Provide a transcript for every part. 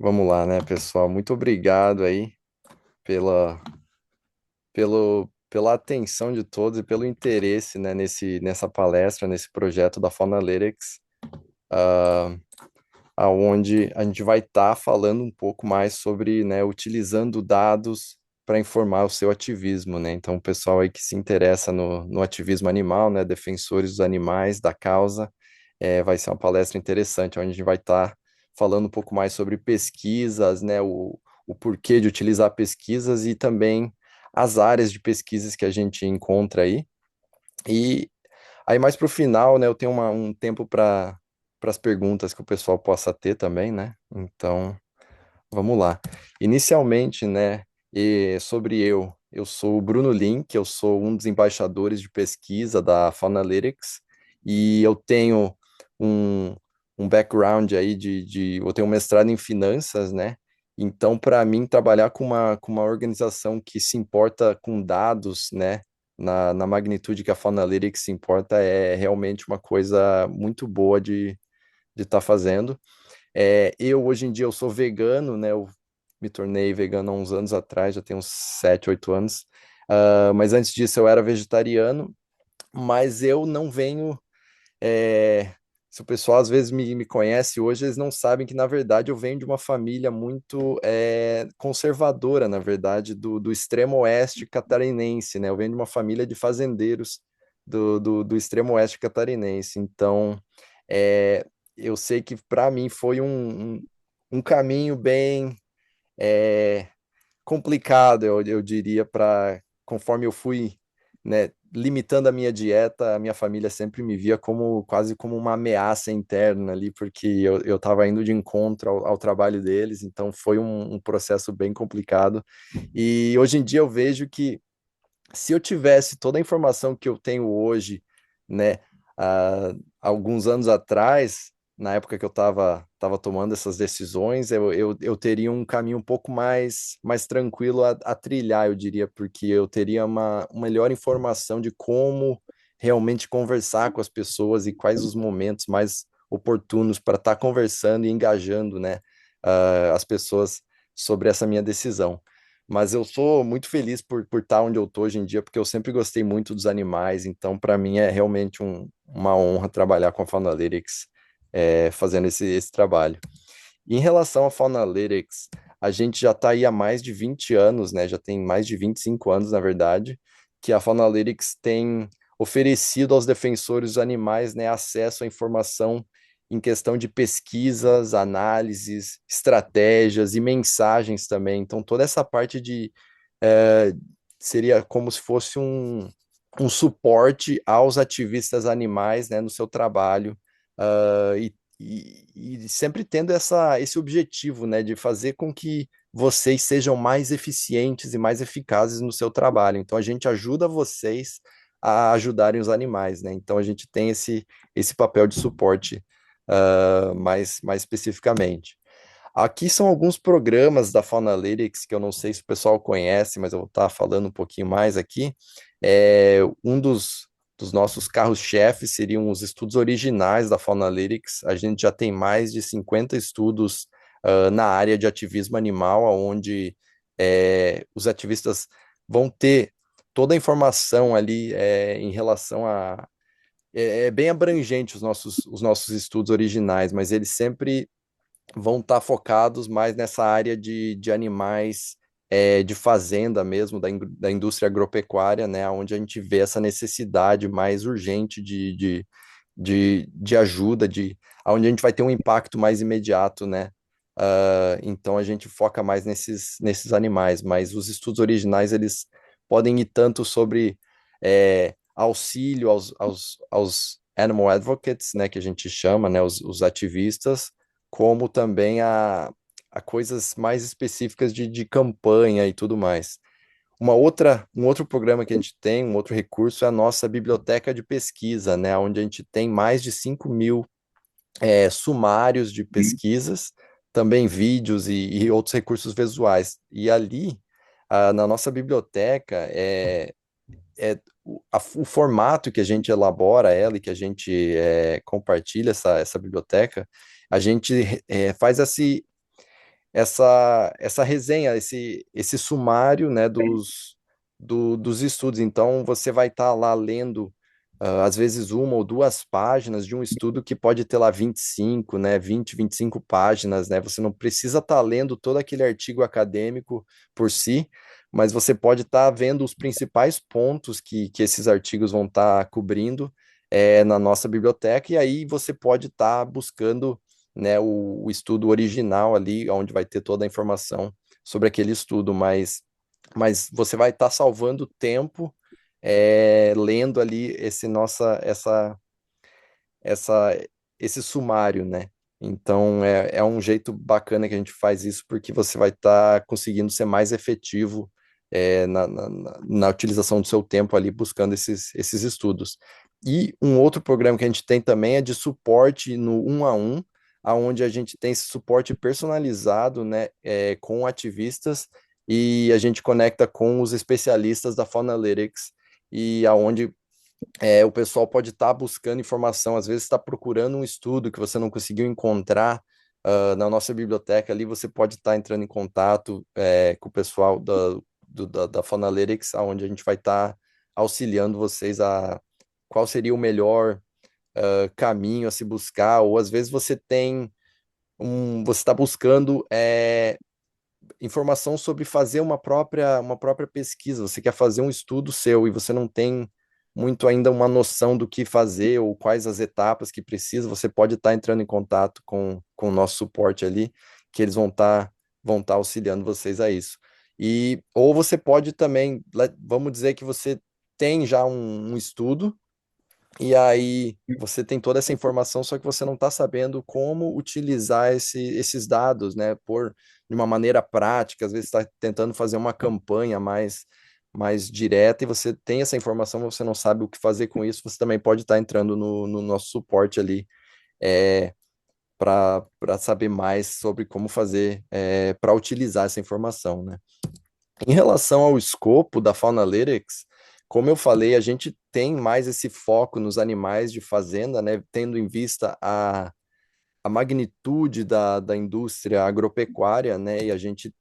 Vamos lá, né, pessoal? Muito obrigado aí pela, pela atenção de todos e pelo interesse, né, nessa palestra, nesse projeto da Faunalytics, ah, aonde a gente vai estar falando um pouco mais sobre, né, utilizando dados para informar o seu ativismo, né? Então, o pessoal aí que se interessa no ativismo animal, né, defensores dos animais, da causa, vai ser uma palestra interessante, onde a gente vai estar falando um pouco mais sobre pesquisas, né, o porquê de utilizar pesquisas e também as áreas de pesquisas que a gente encontra aí. E aí, mais para o final, né, eu tenho um tempo para as perguntas que o pessoal possa ter também, né? Então, vamos lá. Inicialmente, né, sobre eu sou o Bruno Link, eu sou um dos embaixadores de pesquisa da Faunalytics e eu tenho um, um background aí eu tenho um mestrado em finanças, né? Então, para mim, trabalhar com uma organização que se importa com dados, né, na magnitude que a Faunalytics se importa, é realmente uma coisa muito boa de estar fazendo. Eu, hoje em dia, eu sou vegano, né? Eu me tornei vegano há uns anos atrás, já tem uns 7, 8 anos. Mas antes disso eu era vegetariano, mas eu não venho. é, Se o pessoal às vezes me conhece hoje, eles não sabem que, na verdade, eu venho de uma família muito conservadora, na verdade, do extremo oeste catarinense, né? Eu venho de uma família de fazendeiros do extremo oeste catarinense. Então, é, eu sei que para mim foi um caminho bem é, complicado, eu diria, para conforme eu fui, né, limitando a minha dieta, a minha família sempre me via como quase como uma ameaça interna ali, porque eu estava indo de encontro ao trabalho deles, então foi um processo bem complicado. E hoje em dia eu vejo que se eu tivesse toda a informação que eu tenho hoje, né, há alguns anos atrás, na época que eu estava tomando essas decisões, eu teria um caminho um pouco mais tranquilo a trilhar, eu diria, porque eu teria uma melhor informação de como realmente conversar com as pessoas e quais os momentos mais oportunos para estar conversando e engajando, né, as pessoas sobre essa minha decisão. Mas eu sou muito feliz por estar onde eu estou hoje em dia, porque eu sempre gostei muito dos animais, então para mim é realmente uma honra trabalhar com a Faunalytics, fazendo esse trabalho. Em relação à Faunalytics, a gente já está aí há mais de 20 anos, né? Já tem mais de 25 anos, na verdade, que a Faunalytics tem oferecido aos defensores dos animais, né, acesso à informação em questão de pesquisas, análises, estratégias e mensagens também. Então, toda essa parte eh, seria como se fosse um suporte aos ativistas animais, né, no seu trabalho, e sempre tendo esse objetivo, né, de fazer com que vocês sejam mais eficientes e mais eficazes no seu trabalho. Então, a gente ajuda vocês a ajudarem os animais, né? Então, a gente tem esse papel de suporte, mais especificamente. Aqui são alguns programas da Faunalytics que eu não sei se o pessoal conhece, mas eu vou estar falando um pouquinho mais aqui. Um dos nossos carros-chefes seriam os estudos originais da Faunalytics. A gente já tem mais de 50 estudos na área de ativismo animal, onde os ativistas vão ter toda a informação ali em relação a. É bem abrangente os nossos estudos originais, mas eles sempre vão estar focados mais nessa área de animais de fazenda mesmo, da indústria agropecuária, né, onde a gente vê essa necessidade mais urgente de ajuda, onde a gente vai ter um impacto mais imediato, né? Então a gente foca mais nesses animais, mas os estudos originais eles podem ir tanto sobre auxílio aos animal advocates, né, que a gente chama, né, os ativistas, como também a coisas mais específicas de campanha e tudo mais. Um outro programa que a gente tem, um outro recurso é a nossa biblioteca de pesquisa, né, onde a gente tem mais de 5.000 sumários de pesquisas, também vídeos e outros recursos visuais. E ali, na nossa biblioteca, o formato que a gente elabora ela e que a gente compartilha essa biblioteca, a gente faz essa resenha, esse sumário, né, dos estudos. Então, você vai estar lá lendo, às vezes, uma ou duas páginas de um estudo que pode ter lá 25, né, 25 páginas, né? Você não precisa estar lendo todo aquele artigo acadêmico por si, mas você pode estar vendo os principais pontos que esses artigos vão estar cobrindo, na nossa biblioteca, e aí você pode estar buscando, né, o estudo original ali, onde vai ter toda a informação sobre aquele estudo, mas você vai estar salvando tempo, lendo ali essa, esse sumário, né? Então é um jeito bacana que a gente faz isso, porque você vai estar conseguindo ser mais efetivo, na utilização do seu tempo ali, buscando esses estudos. E um outro programa que a gente tem também é de suporte no 1 a 1, aonde a gente tem esse suporte personalizado, né, com ativistas, e a gente conecta com os especialistas da Faunalytics, e aonde o pessoal pode estar buscando informação, às vezes está procurando um estudo que você não conseguiu encontrar, na nossa biblioteca ali, você pode estar entrando em contato, com o pessoal da Faunalytics, onde a gente vai estar auxiliando vocês a qual seria o melhor, caminho a se buscar, ou às vezes você está buscando, informação sobre fazer uma própria pesquisa, você quer fazer um estudo seu e você não tem muito ainda uma noção do que fazer ou quais as etapas que precisa, você pode estar entrando em contato com o nosso suporte ali, que eles vão estar auxiliando vocês a isso. Ou você pode também, vamos dizer que você tem já um estudo, e aí você tem toda essa informação, só que você não está sabendo como utilizar esses dados, né? De uma maneira prática, às vezes está tentando fazer uma campanha mais direta, e você tem essa informação, mas você não sabe o que fazer com isso, você também pode estar entrando no nosso suporte ali, para saber mais sobre como fazer, para utilizar essa informação, né? Em relação ao escopo da Faunalytics, como eu falei, a gente tem mais esse foco nos animais de fazenda, né, tendo em vista a magnitude da indústria agropecuária, né, e a gente,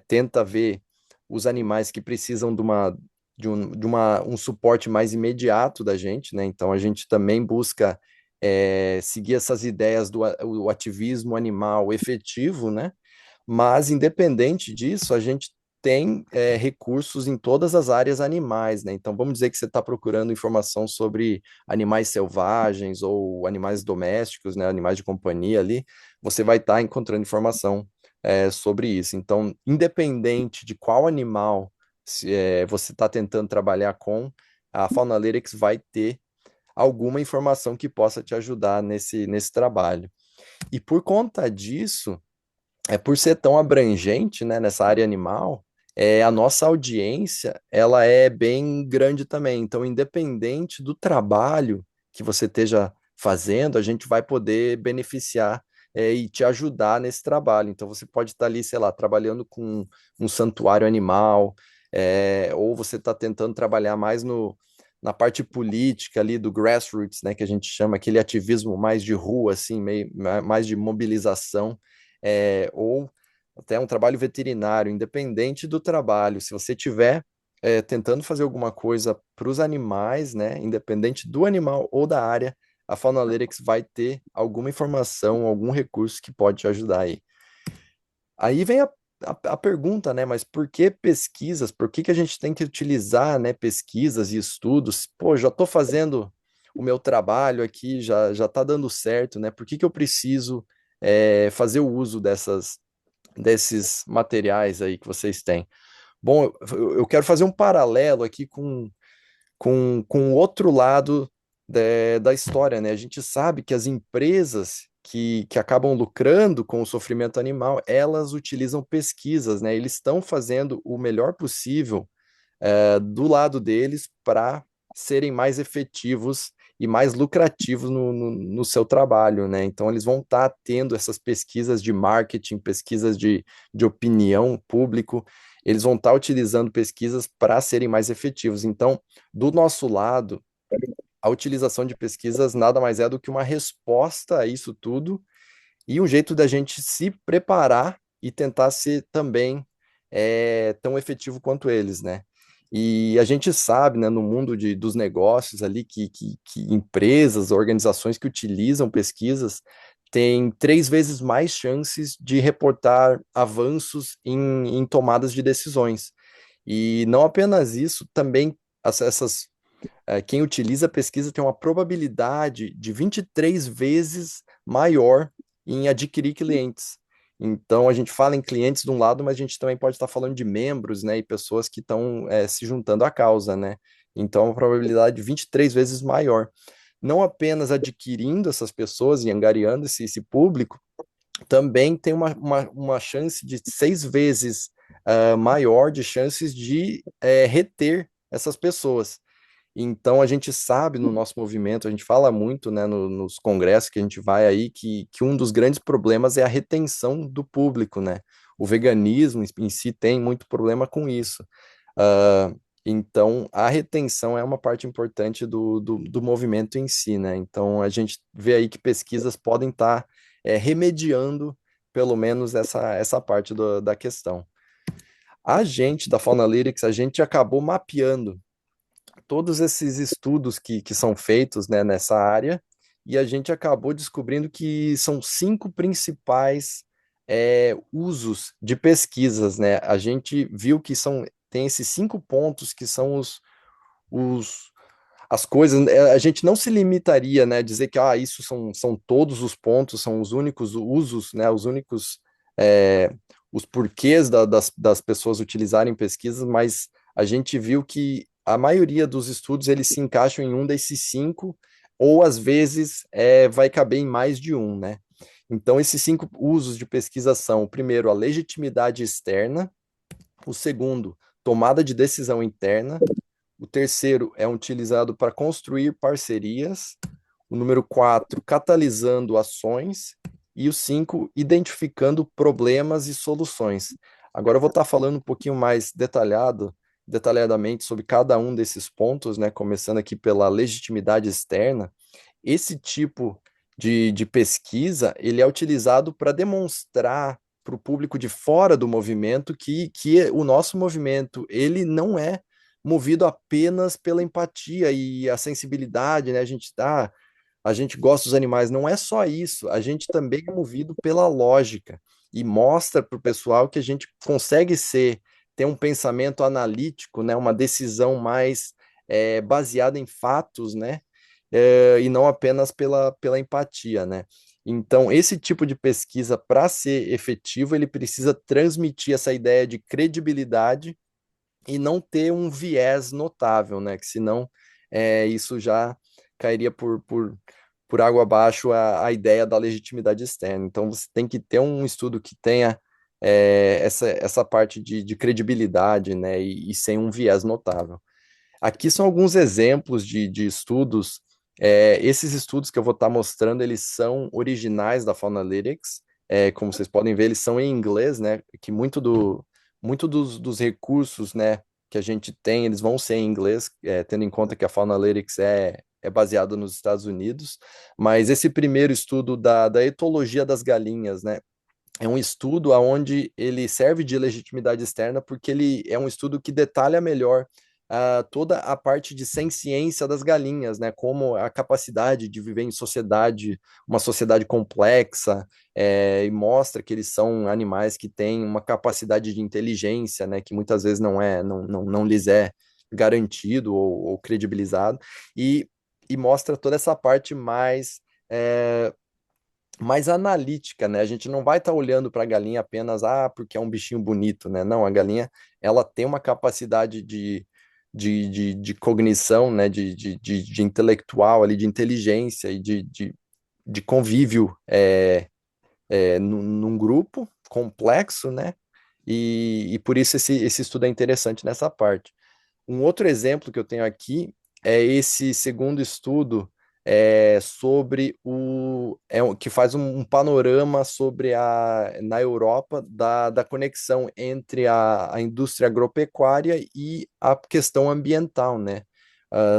tenta ver os animais que precisam de um suporte mais imediato da gente, né, então a gente também busca, seguir essas ideias o ativismo animal efetivo, né, mas, independente disso, a gente tem, recursos em todas as áreas animais, né? Então, vamos dizer que você está procurando informação sobre animais selvagens ou animais domésticos, né? Animais de companhia ali, você vai estar encontrando informação, sobre isso. Então, independente de qual animal você está tentando trabalhar com, a Faunalytics vai ter alguma informação que possa te ajudar nesse trabalho. E por conta disso, por ser tão abrangente, né, nessa área animal, a nossa audiência, ela é bem grande também. Então, independente do trabalho que você esteja fazendo, a gente vai poder beneficiar, e te ajudar nesse trabalho. Então, você pode estar ali, sei lá, trabalhando com um santuário animal, ou você está tentando trabalhar mais na parte política ali do grassroots, né, que a gente chama aquele ativismo mais de rua, assim, meio mais de mobilização, ou até um trabalho veterinário, independente do trabalho. Se você tiver, tentando fazer alguma coisa para os animais, né, independente do animal ou da área, a Faunalytics vai ter alguma informação, algum recurso que pode te ajudar aí. Aí vem a pergunta, né? Mas por que pesquisas? Por que a gente tem que utilizar, né, pesquisas e estudos? Pô, já estou fazendo o meu trabalho aqui, já está dando certo, né? Por que eu preciso, fazer o uso desses materiais aí que vocês têm? Bom, eu quero fazer um paralelo aqui com o outro lado da história, né? A gente sabe que as empresas que acabam lucrando com o sofrimento animal, elas utilizam pesquisas, né? Eles estão fazendo o melhor possível, do lado deles, para serem mais efetivos e mais lucrativos no seu trabalho, né? Então, eles vão estar tendo essas pesquisas de marketing, pesquisas de opinião público, eles vão estar utilizando pesquisas para serem mais efetivos. Então, do nosso lado, a utilização de pesquisas nada mais é do que uma resposta a isso tudo, e um jeito da gente se preparar e tentar ser também tão efetivo quanto eles, né? E a gente sabe, né, no mundo dos negócios ali, que empresas, organizações que utilizam pesquisas têm 3 vezes mais chances de reportar avanços em tomadas de decisões. E não apenas isso, também quem utiliza a pesquisa tem uma probabilidade de 23 vezes maior em adquirir clientes. Então, a gente fala em clientes de um lado, mas a gente também pode estar falando de membros, né, e pessoas que estão se juntando à causa, né? Então, uma probabilidade de 23 vezes maior. Não apenas adquirindo essas pessoas e angariando esse público, também tem uma chance de 6 vezes maior de chances de reter essas pessoas. Então, a gente sabe no nosso movimento, a gente fala muito, né, nos congressos que a gente vai aí, que um dos grandes problemas é a retenção do público, né? O veganismo em si tem muito problema com isso. Ah, então, a retenção é uma parte importante do movimento em si, né? Então, a gente vê aí que pesquisas podem estar remediando, pelo menos, essa parte da questão. A gente, da Faunalytics, a gente acabou mapeando todos esses estudos que são feitos, né, nessa área, e a gente acabou descobrindo que são 5 principais usos de pesquisas, né? A gente viu que tem esses 5 pontos que são os, as coisas. A gente não se limitaria, né, a dizer que isso são todos os pontos, são os únicos usos, né, os únicos é, os porquês das pessoas utilizarem pesquisas, mas a gente viu que a maioria dos estudos eles se encaixam em um desses 5, ou às vezes vai caber em mais de um, né? Então, esses 5 usos de pesquisa são, o primeiro, a legitimidade externa, o segundo, tomada de decisão interna, o terceiro é utilizado para construir parcerias. O número 4, catalisando ações. E o 5, identificando problemas e soluções. Agora eu vou estar falando um pouquinho mais detalhadamente sobre cada um desses pontos, né? Começando aqui pela legitimidade externa. Esse tipo de pesquisa, ele é utilizado para demonstrar para o público de fora do movimento que o nosso movimento, ele não é movido apenas pela empatia e a sensibilidade, né? A gente gosta dos animais, não é só isso, a gente também é movido pela lógica e mostra para o pessoal que a gente consegue ter um pensamento analítico, né? Uma decisão mais baseada em fatos, né? E não apenas pela empatia, né? Então, esse tipo de pesquisa, para ser efetivo, ele precisa transmitir essa ideia de credibilidade e não ter um viés notável, né? Que senão isso já cairia por água abaixo a ideia da legitimidade externa. Então, você tem que ter um estudo que tenha essa parte de credibilidade, né? E sem um viés notável. Aqui são alguns exemplos de estudos. Esses estudos que eu vou estar mostrando, eles são originais da Faunalytics. Como vocês podem ver, eles são em inglês, né? Que muito dos recursos, né, que a gente tem, eles vão ser em inglês, tendo em conta que a Faunalytics é baseada nos Estados Unidos. Mas esse primeiro estudo da etologia das galinhas, né? É um estudo onde ele serve de legitimidade externa porque ele é um estudo que detalha melhor toda a parte de ciência das galinhas, né? Como a capacidade de viver em sociedade, uma sociedade complexa, e mostra que eles são animais que têm uma capacidade de inteligência, né? Que muitas vezes não lhes é garantido ou credibilizado, e mostra toda essa parte mais analítica, né? A gente não vai estar olhando para a galinha apenas, porque é um bichinho bonito, né? Não, a galinha, ela tem uma capacidade de cognição, né? De intelectual ali, de inteligência e de convívio num grupo complexo, né? E por isso esse estudo é interessante nessa parte. Um outro exemplo que eu tenho aqui é esse segundo estudo sobre que faz um panorama sobre na Europa da conexão entre a indústria agropecuária e a questão ambiental, né?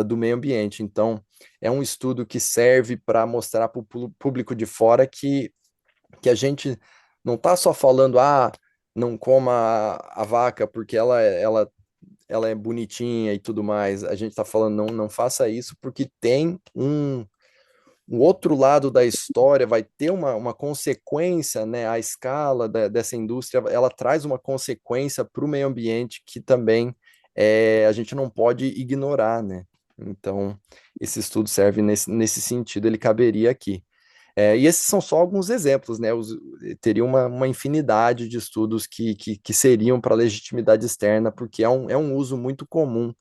Do meio ambiente. Então, é um estudo que serve para mostrar para o público de fora que a gente não tá só falando, não coma a vaca porque ela é bonitinha e tudo mais. A gente tá falando, não faça isso porque tem o outro lado da história, vai ter uma consequência, né? A escala dessa indústria, ela traz uma consequência para o meio ambiente que também a gente não pode ignorar, né? Então, esse estudo serve nesse sentido, ele caberia aqui. E esses são só alguns exemplos, né? Teria uma infinidade de estudos que seriam para legitimidade externa, porque é um uso muito comum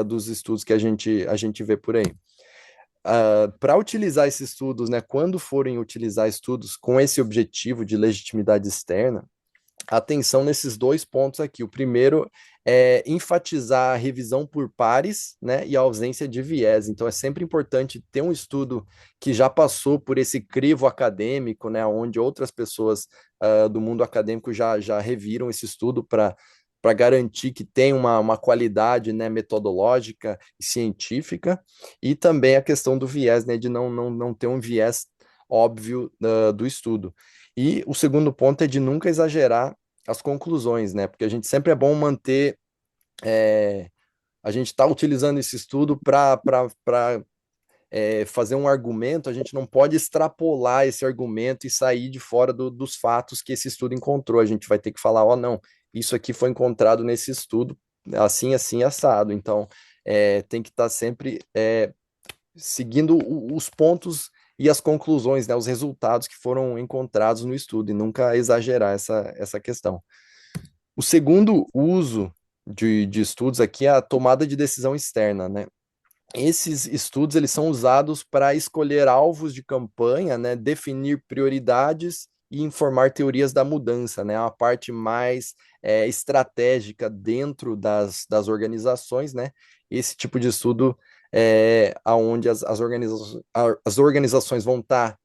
dos estudos que a gente vê por aí. Para utilizar esses estudos, né, quando forem utilizar estudos com esse objetivo de legitimidade externa, atenção nesses dois pontos aqui. O primeiro é enfatizar a revisão por pares, né, e a ausência de viés. Então, é sempre importante ter um estudo que já passou por esse crivo acadêmico, né, onde outras pessoas do mundo acadêmico já reviram esse estudo para garantir que tem uma qualidade, né, metodológica e científica, e também a questão do viés, né, de não ter um viés óbvio do estudo. E o segundo ponto é de nunca exagerar as conclusões, né? Porque a gente sempre é bom manter. A gente está utilizando esse estudo para fazer um argumento, a gente não pode extrapolar esse argumento e sair de fora dos fatos que esse estudo encontrou. A gente vai ter que falar, não, isso aqui foi encontrado nesse estudo, assim, assim, assado. Então, tem que estar sempre seguindo os pontos e as conclusões, né, os resultados que foram encontrados no estudo, e nunca exagerar essa questão. O segundo uso de estudos aqui é a tomada de decisão externa, né? Esses estudos eles são usados para escolher alvos de campanha, né, definir prioridades e informar teorias da mudança, né, a parte mais estratégica dentro das organizações, né, esse tipo de estudo aonde as organizações vão estar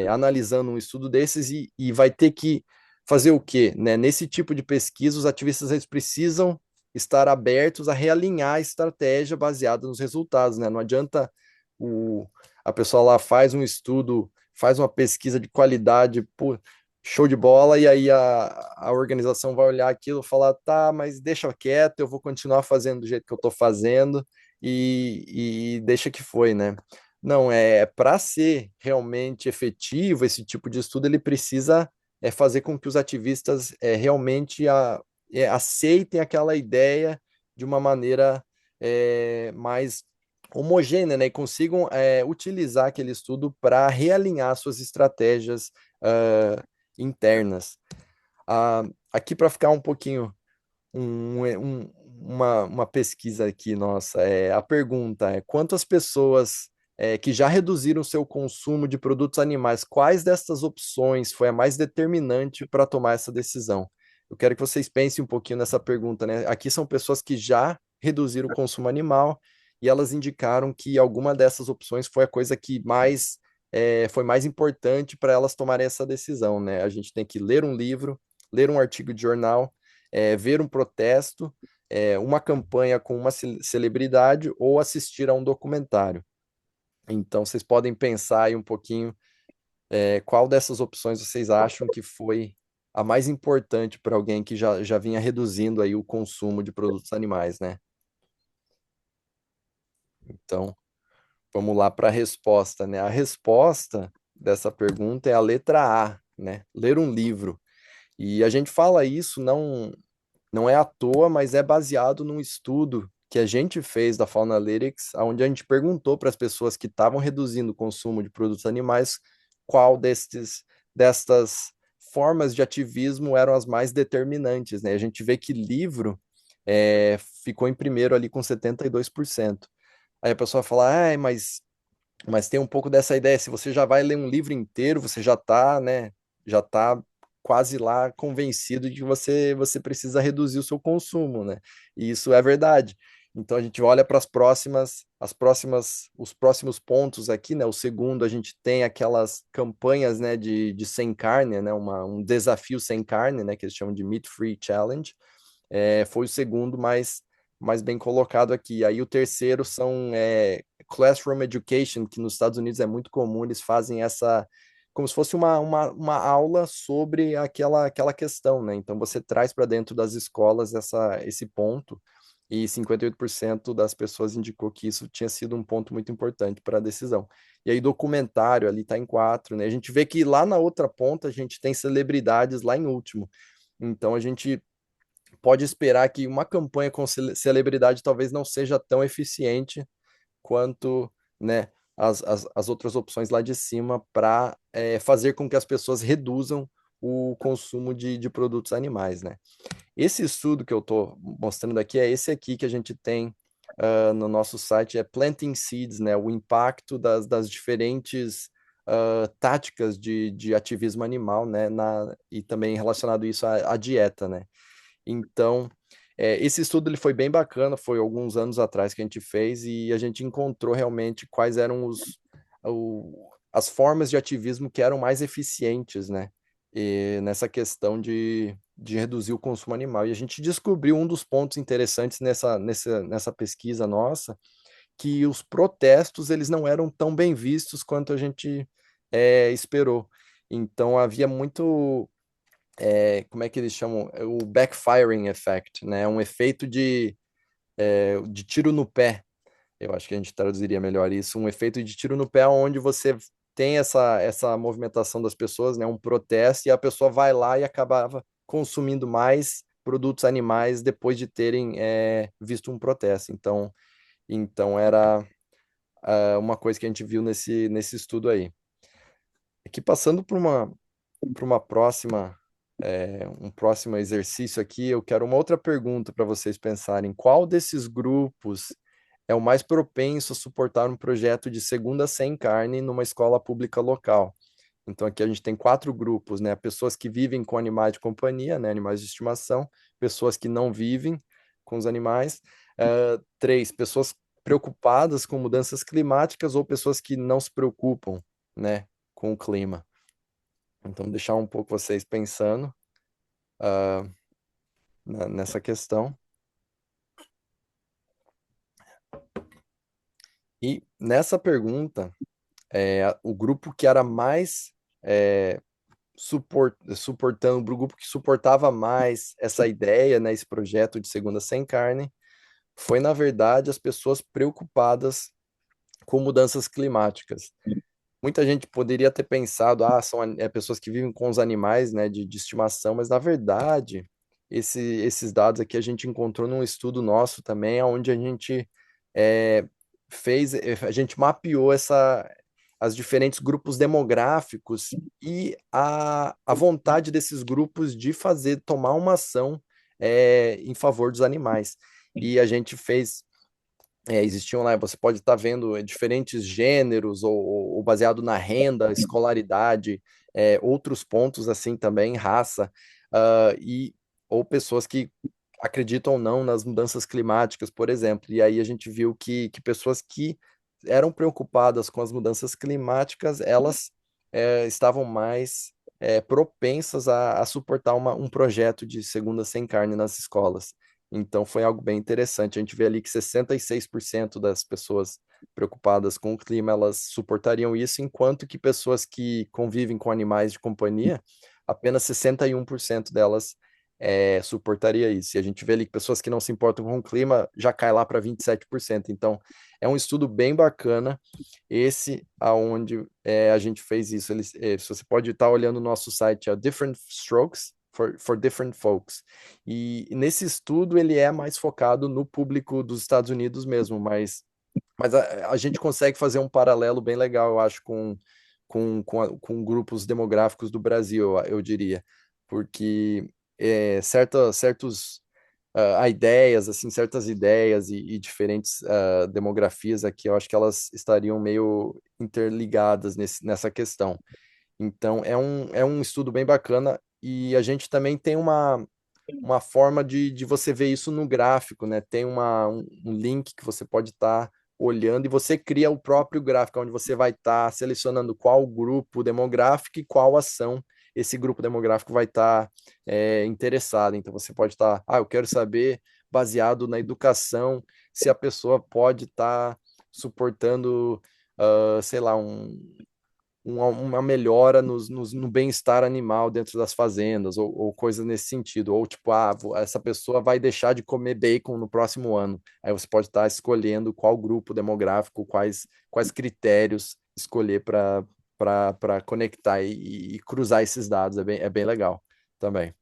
analisando um estudo desses e vai ter que fazer o quê, né? Nesse tipo de pesquisa, os ativistas eles precisam estar abertos a realinhar a estratégia baseada nos resultados, né? Não adianta o, a pessoa lá faz um estudo, faz uma pesquisa de qualidade, pô, show de bola, e aí a organização vai olhar aquilo e falar, tá, mas deixa quieto, eu vou continuar fazendo do jeito que eu estou fazendo e deixa que foi, né? Não, para ser realmente efetivo esse tipo de estudo, ele precisa fazer com que os ativistas realmente aceitem aquela ideia de uma maneira mais homogênea, né, e consigam utilizar aquele estudo para realinhar suas estratégias internas. Aqui para ficar um pouquinho uma pesquisa aqui, nossa, a pergunta é quantas pessoas que já reduziram seu consumo de produtos animais, quais destas opções foi a mais determinante para tomar essa decisão? Eu quero que vocês pensem um pouquinho nessa pergunta, né? Aqui são pessoas que já reduziram o consumo animal e elas indicaram que alguma dessas opções foi a coisa que foi mais importante para elas tomarem essa decisão, né? A gente tem que ler um livro, ler um artigo de jornal, ver um protesto, uma campanha com uma celebridade ou assistir a um documentário. Então, vocês podem pensar aí um pouquinho qual dessas opções vocês acham que foi a mais importante para alguém que já vinha reduzindo aí o consumo de produtos animais, né? Então, vamos lá para a resposta, né? A resposta dessa pergunta é a letra A, né? Ler um livro. E a gente fala isso não é à toa, mas é baseado num estudo que a gente fez da Faunalytics, onde a gente perguntou para as pessoas que estavam reduzindo o consumo de produtos animais qual destas formas de ativismo eram as mais determinantes, né? A gente vê que livro ficou em primeiro ali com 72%. Aí a pessoa fala, mas tem um pouco dessa ideia, se você já vai ler um livro inteiro, você já está, né, já está quase lá convencido de que você precisa reduzir o seu consumo, né? E isso é verdade. Então a gente olha para os próximos pontos aqui, né? O segundo, a gente tem aquelas campanhas, né, de sem carne, né? Um desafio sem carne, né? Que eles chamam de Meat Free Challenge. Foi o segundo mais bem colocado aqui. Aí o terceiro são Classroom Education, que nos Estados Unidos é muito comum, eles fazem como se fosse uma aula sobre aquela questão, né? Então você traz para dentro das escolas esse ponto, e 58% das pessoas indicou que isso tinha sido um ponto muito importante para a decisão. E aí, documentário ali está em 4, né? A gente vê que lá na outra ponta a gente tem celebridades lá em último. Então a gente pode esperar que uma campanha com celebridade talvez não seja tão eficiente quanto, né, as outras opções lá de cima para fazer com que as pessoas reduzam o consumo de produtos animais, né? Esse estudo que eu estou mostrando aqui é esse aqui que a gente tem no nosso site, é Planting Seeds, né? O impacto das diferentes táticas de ativismo animal, né? E também relacionado isso à dieta, né? Então, esse estudo ele foi bem bacana, foi alguns anos atrás que a gente fez e a gente encontrou realmente quais eram as formas de ativismo que eram mais eficientes, né? E nessa questão de reduzir o consumo animal. E a gente descobriu um dos pontos interessantes nessa pesquisa nossa, que os protestos eles não eram tão bem vistos quanto a gente esperou. Então havia muito como é que eles chamam? É o backfiring effect, né? Um efeito de tiro no pé. Eu acho que a gente traduziria melhor isso. Um efeito de tiro no pé onde você tem essa movimentação das pessoas, né? Um protesto, e a pessoa vai lá e acabava consumindo mais produtos animais depois de terem visto um protesto. Então era uma coisa que a gente viu nesse estudo aí. Aqui passando para uma próxima, um próximo exercício aqui, eu quero uma outra pergunta para vocês pensarem. Qual desses grupos é o mais propenso a suportar um projeto de segunda sem carne numa escola pública local? Então aqui a gente tem 4 grupos, né? Pessoas que vivem com animais de companhia, né? Animais de estimação, pessoas que não vivem com os animais, 3, pessoas preocupadas com mudanças climáticas ou pessoas que não se preocupam, né, com o clima. Então, deixar um pouco vocês pensando nessa questão. E nessa pergunta, o grupo que era mais suportando, o grupo que suportava mais essa ideia, né, esse projeto de segunda sem carne, foi, na verdade, as pessoas preocupadas com mudanças climáticas. Muita gente poderia ter pensado, são pessoas que vivem com os animais, né, de estimação, mas na verdade, esses dados aqui a gente encontrou num estudo nosso também, onde a gente é, a gente mapeou as diferentes grupos demográficos e a vontade desses grupos de tomar uma ação em favor dos animais. E a gente fez existiam lá, você pode estar vendo diferentes gêneros, ou baseado na renda, escolaridade, outros pontos assim também, raça, e ou pessoas que acreditam ou não nas mudanças climáticas, por exemplo. E aí a gente viu que pessoas que eram preocupadas com as mudanças climáticas, elas estavam mais propensas a suportar um projeto de segunda sem carne nas escolas. Então foi algo bem interessante. A gente vê ali que 66% das pessoas preocupadas com o clima, elas suportariam isso, enquanto que pessoas que convivem com animais de companhia, apenas 61% delas suportaria isso. E a gente vê ali que pessoas que não se importam com o clima já cai lá para 27%. Então é um estudo bem bacana, esse aonde a gente fez isso. Você pode estar olhando o nosso site, é Different Strokes for Different Folks. E nesse estudo ele é mais focado no público dos Estados Unidos mesmo, mas a gente consegue fazer um paralelo bem legal, eu acho, com grupos demográficos do Brasil, eu diria, porque certos ideias, assim, certas ideias e diferentes demografias aqui, eu acho que elas estariam meio interligadas nessa questão. Então, é um estudo bem bacana e a gente também tem uma forma de você ver isso no gráfico, né? Tem um link que você pode estar olhando e você cria o próprio gráfico, onde você vai estar selecionando qual grupo demográfico e qual ação esse grupo demográfico vai estar interessado. Então você pode estar, eu quero saber, baseado na educação, se a pessoa pode estar suportando, sei lá, uma melhora no bem-estar animal dentro das fazendas, ou coisa nesse sentido. Ou tipo, essa pessoa vai deixar de comer bacon no próximo ano. Aí você pode estar escolhendo qual grupo demográfico, quais critérios escolher para conectar e cruzar esses dados. É bem legal também.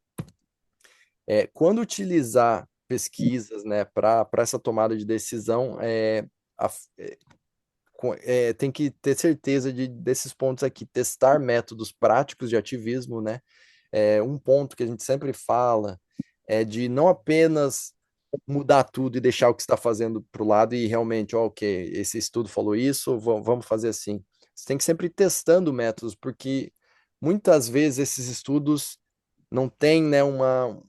Quando utilizar pesquisas, né, para essa tomada de decisão, a- tem que ter certeza desses pontos aqui, testar métodos práticos de ativismo, né? Um ponto que a gente sempre fala é de não apenas mudar tudo e deixar o que está fazendo para o lado e realmente, ó, ok, esse estudo falou isso, vamos fazer assim. Você tem que sempre ir testando métodos, porque muitas vezes esses estudos não têm, né, uma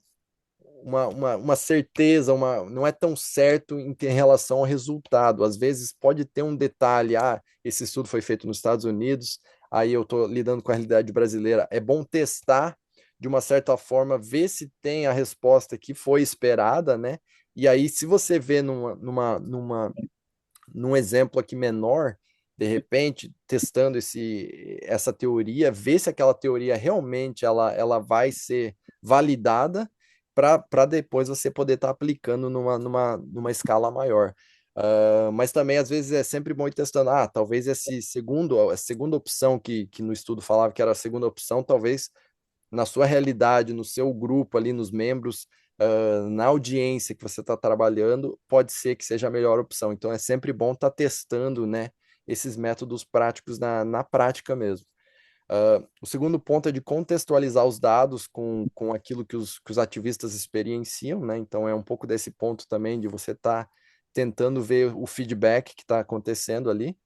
certeza, não é tão certo em relação ao resultado. Às vezes pode ter um detalhe, esse estudo foi feito nos Estados Unidos, aí eu estou lidando com a realidade brasileira. É bom testar, de uma certa forma, ver se tem a resposta que foi esperada, né? E aí, se você vê num exemplo aqui menor, de repente, testando essa teoria, ver se aquela teoria realmente ela vai ser validada para depois você poder estar aplicando numa escala maior. Mas também, às vezes, é sempre bom ir testando. Talvez a segunda opção que no estudo falava que era a segunda opção, talvez na sua realidade, no seu grupo ali, nos membros, na audiência que você está trabalhando, pode ser que seja a melhor opção. Então é sempre bom estar testando, né, esses métodos práticos na prática mesmo. O segundo ponto é de contextualizar os dados com aquilo que os ativistas experienciam, né? Então é um pouco desse ponto também de você estar tentando ver o feedback que está acontecendo ali.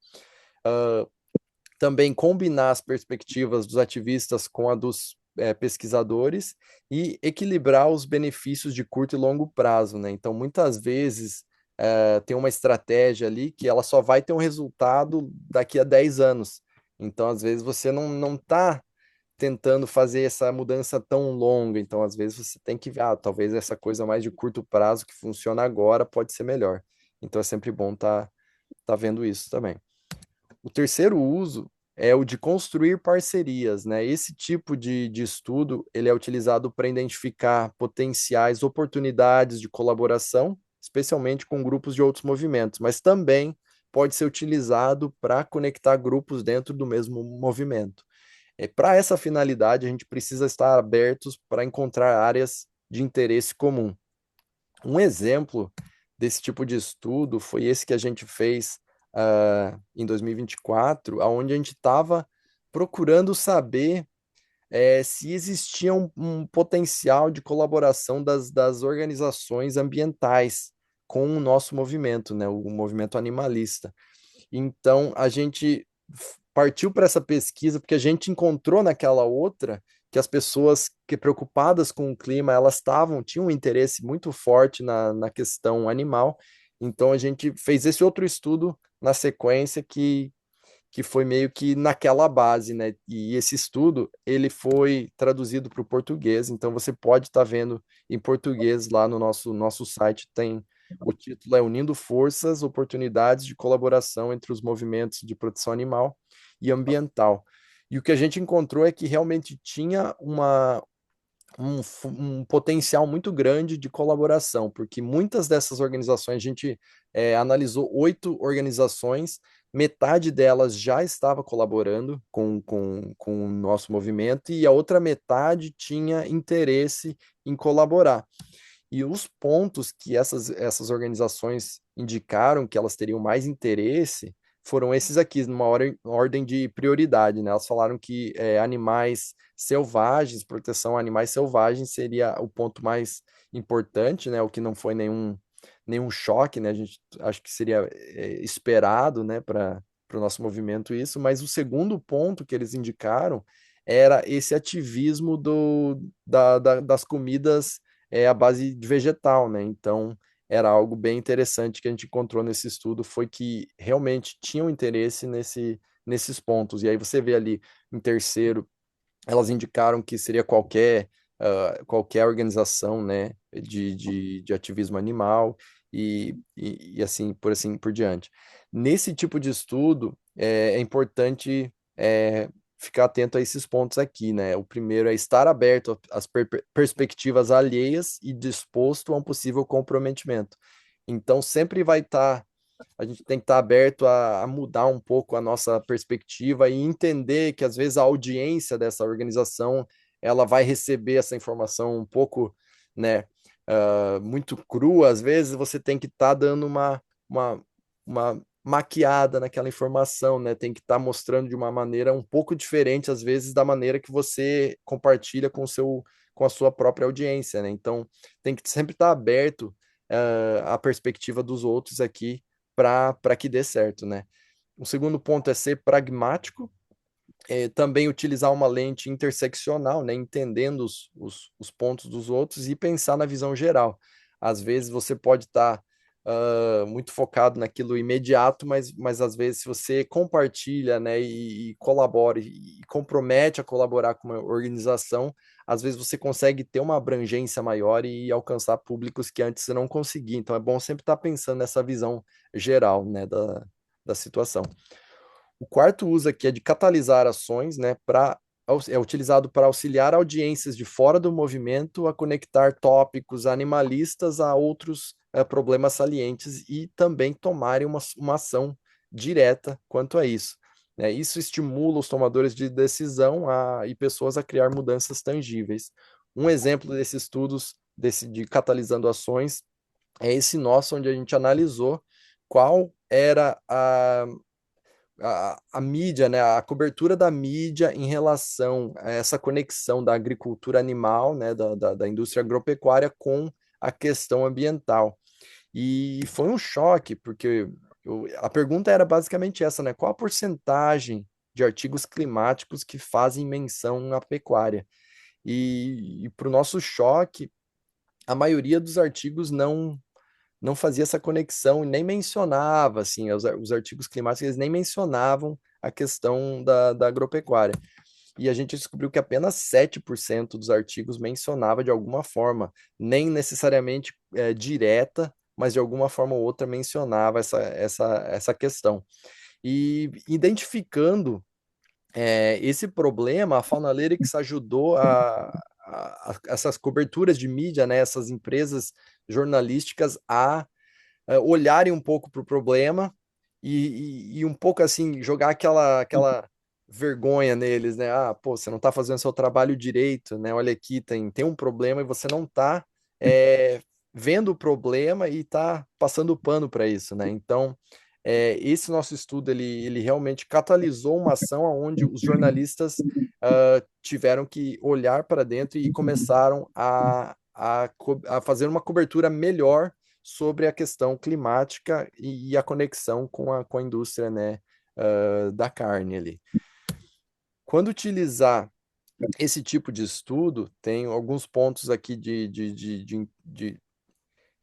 Também combinar as perspectivas dos ativistas com a dos pesquisadores e equilibrar os benefícios de curto e longo prazo, né? Então, muitas vezes tem uma estratégia ali que ela só vai ter um resultado daqui a 10 anos. Então, às vezes, você não está tentando fazer essa mudança tão longa. Então, às vezes, você tem que ver, talvez essa coisa mais de curto prazo que funciona agora pode ser melhor. Então, é sempre bom tá vendo isso também. O terceiro uso é o de construir parcerias, né? Esse tipo de estudo, ele é utilizado para identificar potenciais oportunidades de colaboração, especialmente com grupos de outros movimentos, mas também pode ser utilizado para conectar grupos dentro do mesmo movimento. Para essa finalidade, a gente precisa estar abertos para encontrar áreas de interesse comum. Um exemplo desse tipo de estudo foi esse que a gente fez em 2024, onde a gente estava procurando saber se existia um potencial de colaboração das organizações ambientais com o nosso movimento, né, o movimento animalista. Então, a gente partiu para essa pesquisa porque a gente encontrou naquela outra que as pessoas que preocupadas com o clima, tinham um interesse muito forte na questão animal. Então, a gente fez esse outro estudo na sequência que foi meio que naquela base, né? E esse estudo, ele foi traduzido para o português, então você pode estar vendo em português lá no nosso site, tem o título é Unindo Forças, Oportunidades de Colaboração entre os Movimentos de Proteção Animal e Ambiental. E o que a gente encontrou é que realmente tinha um potencial muito grande de colaboração, porque muitas dessas organizações, a gente analisou 8 organizações, metade delas já estava colaborando com o nosso movimento e a outra metade tinha interesse em colaborar. E os pontos que essas organizações indicaram que elas teriam mais interesse foram esses aqui, numa ordem de prioridade, né? Elas falaram que animais selvagens, proteção a animais selvagens seria o ponto mais importante, né? O que não foi nenhum choque, né? A gente acho que seria esperado, né, para o nosso movimento isso, mas o segundo ponto que eles indicaram era esse ativismo das comidas à base de vegetal, né? Então, era algo bem interessante que a gente encontrou nesse estudo, foi que realmente tinham interesse nesses pontos. E aí você vê ali em terceiro, elas indicaram que seria qualquer organização, né, de ativismo animal e assim por diante. Nesse tipo de estudo, é importante ficar atento a esses pontos aqui, né? O primeiro é estar aberto às perspectivas alheias e disposto a um possível comprometimento. Então, sempre vai estar, a gente tem que estar aberto a mudar um pouco a nossa perspectiva e entender que, às vezes, a audiência dessa organização, ela vai receber essa informação um pouco, né, muito crua. Às vezes, você tem que estar dando uma maquiada naquela informação, né? Tem que estar mostrando de uma maneira um pouco diferente, às vezes, da maneira que você compartilha com a sua própria audiência, né? Então, tem que sempre estar aberto, à perspectiva dos outros aqui para que dê certo, né? O segundo ponto é ser pragmático, também utilizar uma lente interseccional, né, entendendo os pontos dos outros e pensar na visão geral. Às vezes você pode estar muito focado naquilo imediato, mas às vezes se você compartilha, né, e colabora e compromete a colaborar com uma organização, às vezes você consegue ter uma abrangência maior e alcançar públicos que antes você não conseguia. Então é bom sempre estar pensando nessa visão geral, né, da situação. O quarto uso aqui é de catalisar ações, né, é utilizado para auxiliar audiências de fora do movimento a conectar tópicos animalistas a outros problemas salientes e também tomarem uma ação direta quanto a isso, né? Isso estimula os tomadores de decisão e pessoas a criar mudanças tangíveis. Um exemplo desses estudos de catalisando ações é esse nosso, onde a gente analisou qual era a mídia, né, a cobertura da mídia em relação a essa conexão da agricultura animal, né, da indústria agropecuária com a questão ambiental. E foi um choque, porque a pergunta era basicamente essa, né? Qual a porcentagem de artigos climáticos que fazem menção à pecuária? E para o nosso choque, a maioria dos artigos não fazia essa conexão e nem mencionava, assim, os artigos climáticos, eles nem mencionavam a questão da agropecuária. E a gente descobriu que apenas 7% dos artigos mencionava de alguma forma, nem necessariamente direta, mas de alguma forma ou outra mencionava essa questão. E identificando esse problema, a Faunalytics ajudou essas coberturas de mídia, né, essas empresas jornalísticas a olharem um pouco para o problema e um pouco assim, jogar aquela vergonha neles, né? Ah, pô, você não está fazendo seu trabalho direito, né? Olha aqui, tem um problema e você não está vendo o problema e está passando pano para isso, né? Então, esse nosso estudo, ele realmente catalisou uma ação onde os jornalistas tiveram que olhar para dentro e começaram a fazer uma cobertura melhor sobre a questão climática e a conexão com a indústria, né, da carne ali. Quando utilizar esse tipo de estudo, tem alguns pontos aqui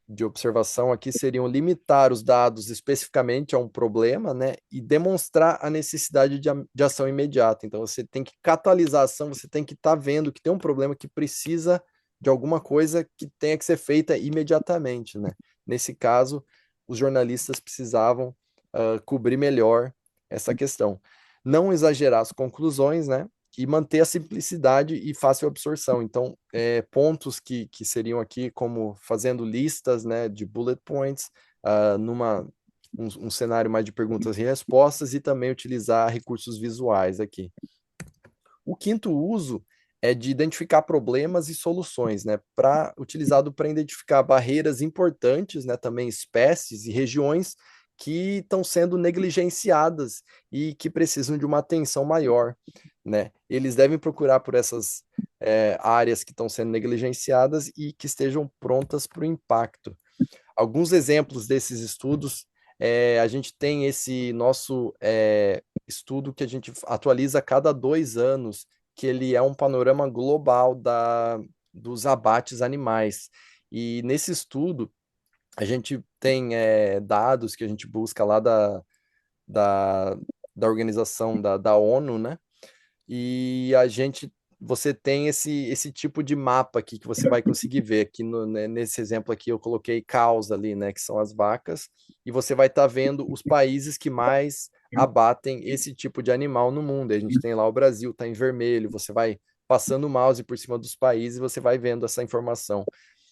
de observação aqui seriam limitar os dados especificamente a um problema, né, e demonstrar a necessidade de ação imediata. Então, você tem que catalisar a ação, você tem que estar vendo que tem um problema que precisa de alguma coisa que tenha que ser feita imediatamente, né? Nesse caso, os jornalistas precisavam cobrir melhor essa questão. Não exagerar as conclusões, né? E manter a simplicidade e fácil absorção. Então, pontos que seriam aqui como fazendo listas, né, de bullet points, um cenário mais de perguntas e respostas e também utilizar recursos visuais aqui. O quinto uso é de identificar problemas e soluções, né, utilizado para identificar barreiras importantes, né, também espécies e regiões que estão sendo negligenciadas e que precisam de uma atenção maior, né? Eles devem procurar por essas áreas que estão sendo negligenciadas e que estejam prontas para o impacto. Alguns exemplos desses estudos, a gente tem esse nosso estudo que a gente atualiza a cada 2 anos, que ele é um panorama global dos abates animais. E nesse estudo, a gente tem dados que a gente busca lá da, da organização da ONU, né? E a gente você tem esse tipo de mapa aqui que você vai conseguir ver aqui né, nesse exemplo aqui eu coloquei caos ali, né, que são as vacas, e você vai estar vendo os países que mais abatem esse tipo de animal no mundo. A gente tem lá o Brasil, está em vermelho, você vai passando o mouse por cima dos países e você vai vendo essa informação.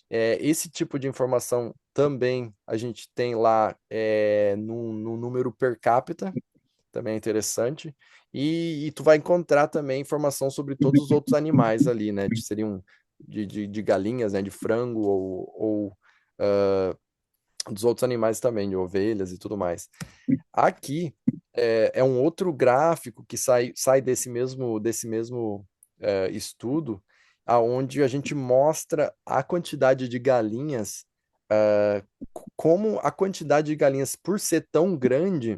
Esse tipo de informação também a gente tem lá no número per capita, também é interessante. E tu vai encontrar também informação sobre todos os outros animais ali, né? Seriam de galinhas, né? De frango ou dos outros animais também, de ovelhas e tudo mais. Aqui é um outro gráfico que sai desse mesmo estudo, aonde a gente mostra a quantidade de galinhas, como a quantidade de galinhas, por ser tão grande,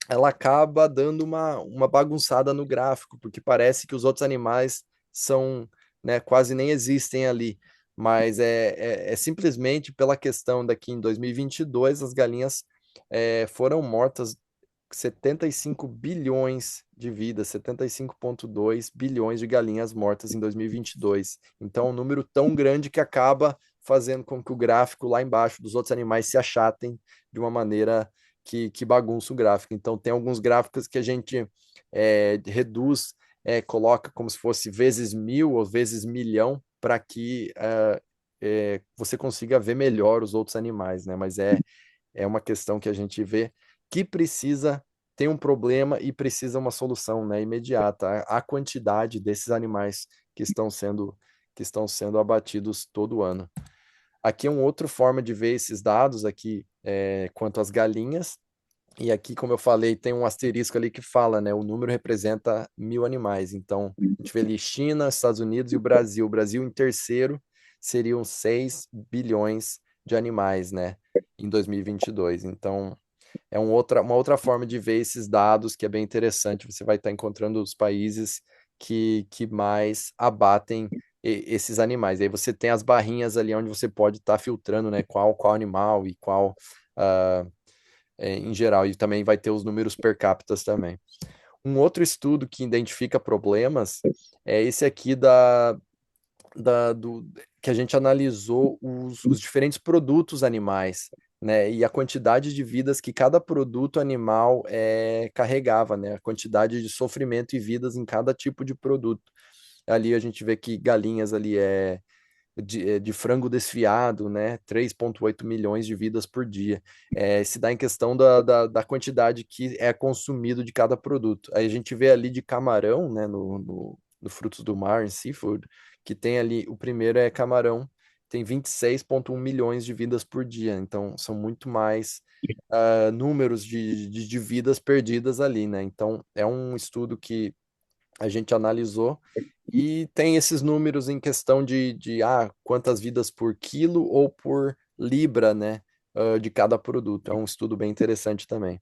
ela acaba dando uma bagunçada no gráfico, porque parece que os outros animais são, né, quase nem existem ali. Mas é simplesmente pela questão daqui em 2022, as galinhas foram mortas 75 bilhões de vidas, 75,2 bilhões de galinhas mortas em 2022. Então, é um número tão grande que acaba fazendo com que o gráfico lá embaixo dos outros animais se achatem de uma maneira que bagunça o gráfico. Então, tem alguns gráficos que a gente reduz, coloca como se fosse vezes 1.000 ou vezes 1.000.000 para que você consiga ver melhor os outros animais, né? Mas é uma questão que a gente vê que precisa tem um problema e precisa uma solução, né, imediata. A quantidade desses animais que estão sendo abatidos todo ano. Aqui é uma outra forma de ver esses dados aqui quanto às galinhas. E aqui, como eu falei, tem um asterisco ali que fala, né? O número representa 1.000 animais. Então, a gente vê ali China, Estados Unidos e o Brasil. O Brasil em terceiro seriam 6 bilhões de animais, né? Em 2022. Então, uma outra forma de ver esses dados que é bem interessante. Você vai estar encontrando os países que mais abatem esses animais. Aí você tem as barrinhas ali onde você pode estar filtrando, né? Qual animal e qual. ah, em geral, e também vai ter os números per capita também. Um outro estudo que identifica problemas é esse aqui que a gente analisou os diferentes produtos animais, né, e a quantidade de vidas que cada produto animal carregava, né, a quantidade de sofrimento e vidas em cada tipo de produto. Ali a gente vê que galinhas ali de frango desfiado, né? 3,8 milhões de vidas por dia. Se dá em questão da quantidade que é consumido de cada produto. Aí a gente vê ali de camarão, né? No frutos do mar, em seafood, que tem ali, o primeiro é camarão, tem 26,1 milhões de vidas por dia. Então, são muito mais números de vidas perdidas ali, né? Então, é um estudo que a gente analisou e tem esses números em questão de quantas vidas por quilo ou por libra, né, de cada produto. É um estudo bem interessante também.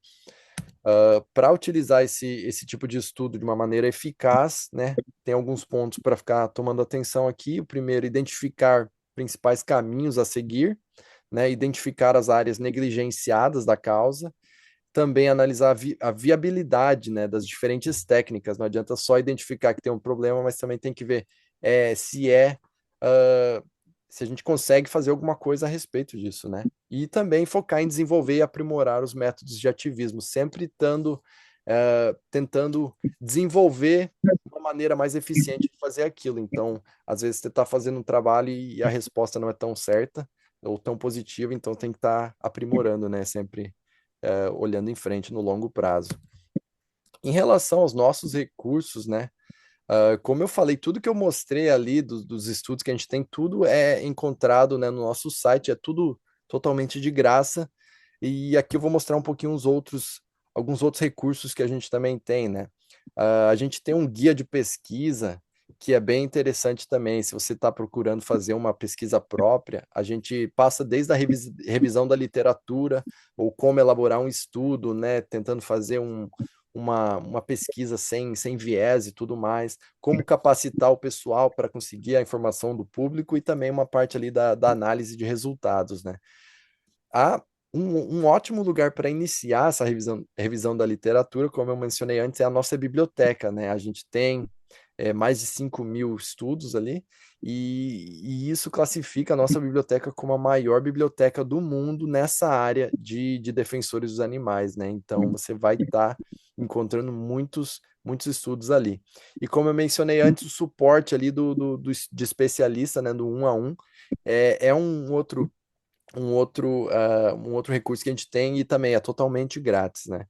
Para utilizar esse tipo de estudo de uma maneira eficaz, né, tem alguns pontos para ficar tomando atenção aqui. O primeiro, identificar principais caminhos a seguir, né, identificar as áreas negligenciadas da causa, também analisar a viabilidade, né, das diferentes técnicas. Não adianta só identificar que tem um problema, mas também tem que ver se ah, se a gente consegue fazer alguma coisa a respeito disso, né? E também focar em desenvolver e aprimorar os métodos de ativismo, sempre tentando desenvolver uma maneira mais eficiente de fazer aquilo. Então, às vezes você está fazendo um trabalho e a resposta não é tão certa ou tão positiva, então tem que estar aprimorando, né? Sempre olhando em frente no longo prazo. Em relação aos nossos recursos, né? Como eu falei, tudo que eu mostrei ali dos estudos que a gente tem, tudo é encontrado, né, no nosso site, é tudo totalmente de graça. E aqui eu vou mostrar um pouquinho alguns outros recursos que a gente também tem, né? A gente tem um guia de pesquisa que é bem interessante também. Se você está procurando fazer uma pesquisa própria, a gente passa desde a revisão da literatura ou como elaborar um estudo, né? Tentando fazer uma pesquisa sem viés e tudo mais, como capacitar o pessoal para conseguir a informação do público e também uma parte ali da análise de resultados, né? Há um ótimo lugar para iniciar essa revisão da literatura, como eu mencionei antes, é a nossa biblioteca, né? A gente tem mais de 5.000 estudos ali, e isso classifica a nossa biblioteca como a maior biblioteca do mundo nessa área de defensores dos animais, né? Então você vai estar encontrando muitos estudos ali. E como eu mencionei antes, o suporte ali de especialista, né, do 1 a 1, é um outro recurso que a gente tem e também é totalmente grátis, né?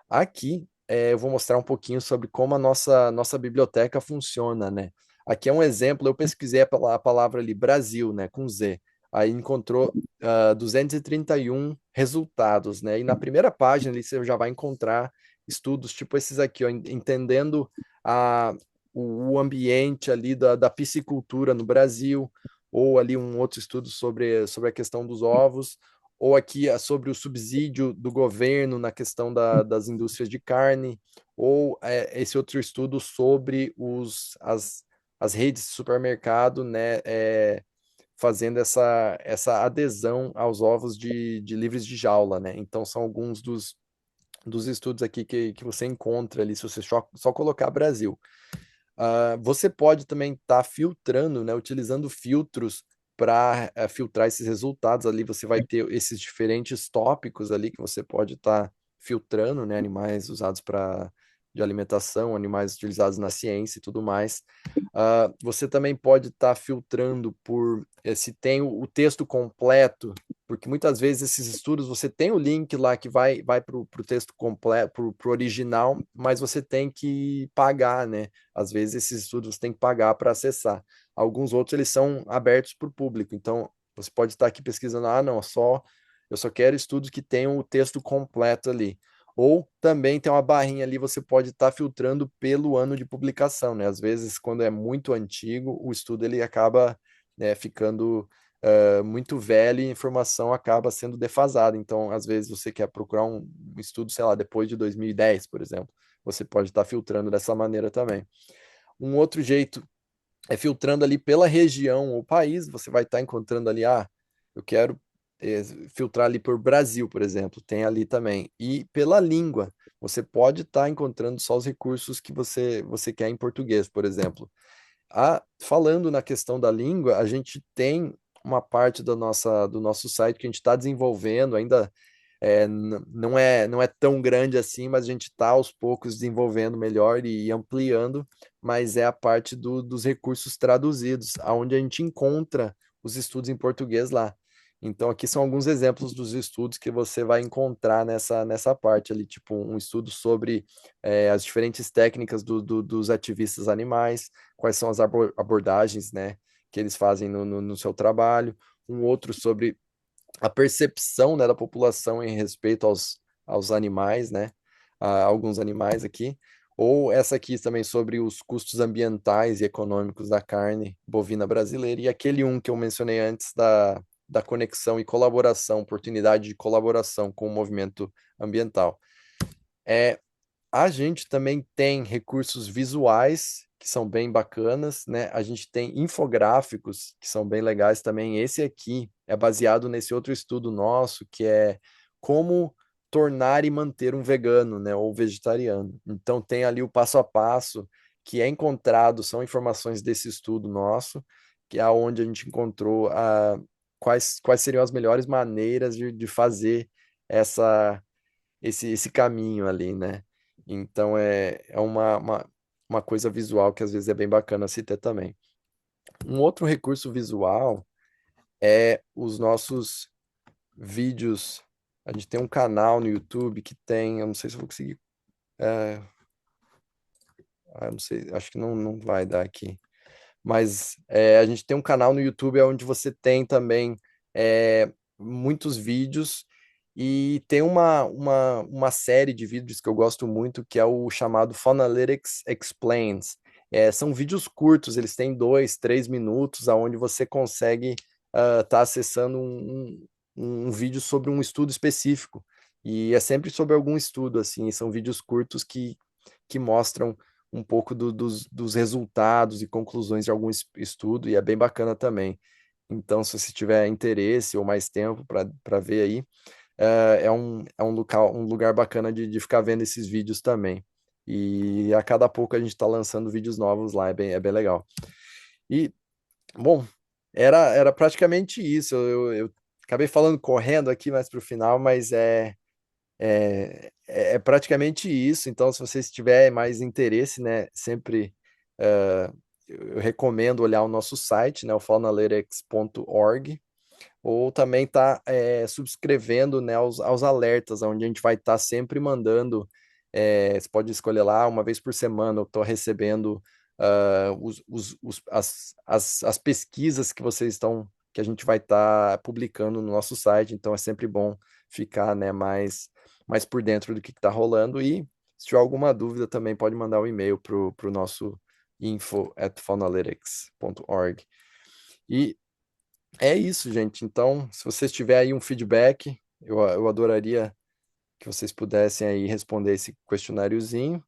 Aqui eu vou mostrar um pouquinho sobre como a nossa biblioteca funciona, né? Aqui é um exemplo, eu pesquisei a palavra ali, Brasil, né, com Z. Aí encontrou 231 resultados, né? E na primeira página ali você já vai encontrar estudos tipo esses aqui, ó, entendendo a, o ambiente ali da piscicultura no Brasil, ou ali um outro estudo sobre a questão dos ovos, ou aqui sobre o subsídio do governo na questão das indústrias de carne, ou esse outro estudo sobre as redes de supermercado, né, fazendo essa adesão aos ovos de livres de jaula, né? Então, são alguns dos estudos aqui que você encontra ali, se você só colocar Brasil. Você pode também estar filtrando, né, utilizando filtros para filtrar esses resultados. Ali você vai ter esses diferentes tópicos ali que você pode estar filtrando, né, animais usados para de alimentação, animais utilizados na ciência e tudo mais. Você também pode estar filtrando por se tem o texto completo, porque muitas vezes esses estudos você tem o link lá que vai para o texto completo, para o original, mas você tem que pagar, né? Às vezes esses estudos você tem que pagar para acessar. Alguns outros eles são abertos para o público. Então você pode estar aqui pesquisando, não, eu só quero estudos que tenham o texto completo ali. Ou também tem uma barrinha ali, você pode estar filtrando pelo ano de publicação, né? Às vezes, quando é muito antigo, o estudo ele acaba, né, ficando muito velho e a informação acaba sendo defasada. Então, às vezes, você quer procurar um estudo, sei lá, depois de 2010, por exemplo. Você pode estar filtrando dessa maneira também. Um outro jeito é filtrando ali pela região ou país, você vai estar encontrando ali, eu quero filtrar ali por Brasil, por exemplo, tem ali também. E pela língua, você pode estar encontrando só os recursos que você quer em português, por exemplo. Falando na questão da língua, a gente tem uma parte do nosso site que a gente está desenvolvendo, ainda não é tão grande assim, mas a gente está aos poucos desenvolvendo melhor e ampliando, mas é a parte dos recursos traduzidos, aonde a gente encontra os estudos em português lá. Então, aqui são alguns exemplos dos estudos que você vai encontrar nessa parte ali, tipo um estudo sobre as diferentes técnicas dos ativistas animais, quais são as abordagens, né, que eles fazem no seu trabalho, um outro sobre a percepção, né, da população em respeito aos animais, né, a alguns animais aqui, ou essa aqui também sobre os custos ambientais e econômicos da carne bovina brasileira, e aquele um que eu mencionei antes da conexão e colaboração, oportunidade de colaboração com o movimento ambiental. A gente também tem recursos visuais que são bem bacanas, né? A gente tem infográficos que são bem legais também. Esse aqui é baseado nesse outro estudo nosso, que é como tornar e manter um vegano, né, ou vegetariano. Então tem ali o passo a passo que é encontrado, são informações desse estudo nosso, que é onde a gente encontrou quais seriam as melhores maneiras de fazer esse caminho ali, né? Então é uma coisa visual que às vezes é bem bacana se ter também. Um outro recurso visual é os nossos vídeos. A gente tem um canal no YouTube que tem, eu não sei se eu vou conseguir, é, eu não sei, acho que não vai dar aqui. Mas a gente tem um canal no YouTube onde você tem também muitos vídeos e tem uma série de vídeos que eu gosto muito, que é o chamado Funalytics Explains. São vídeos curtos, eles têm 2, 3 minutos, aonde você consegue estar acessando um vídeo sobre um estudo específico. E é sempre sobre algum estudo, assim, são vídeos curtos que mostram um pouco dos resultados e conclusões de algum estudo, e é bem bacana também. Então, se você tiver interesse ou mais tempo para ver aí, é um lugar bacana de ficar vendo esses vídeos também. E a cada pouco a gente está lançando vídeos novos lá, é bem legal. E, bom, era praticamente isso. Eu acabei falando correndo aqui mais para o final, mas é praticamente isso. Então, se vocês tiverem mais interesse, né, sempre eu recomendo olhar o nosso site, né, o faunalytics.org, ou também tá subscrevendo, né, aos alertas, onde a gente vai estar sempre mandando. Você pode escolher lá, uma vez por semana, eu estou recebendo as pesquisas que vocês estão, que a gente vai estar publicando no nosso site, então é sempre bom ficar, né, mais por dentro do que está rolando. E se tiver alguma dúvida, também pode mandar um e-mail para o nosso info@faunalytics.org. E é isso, gente. Então, se vocês tiverem aí um feedback, eu adoraria que vocês pudessem aí responder esse questionáriozinho.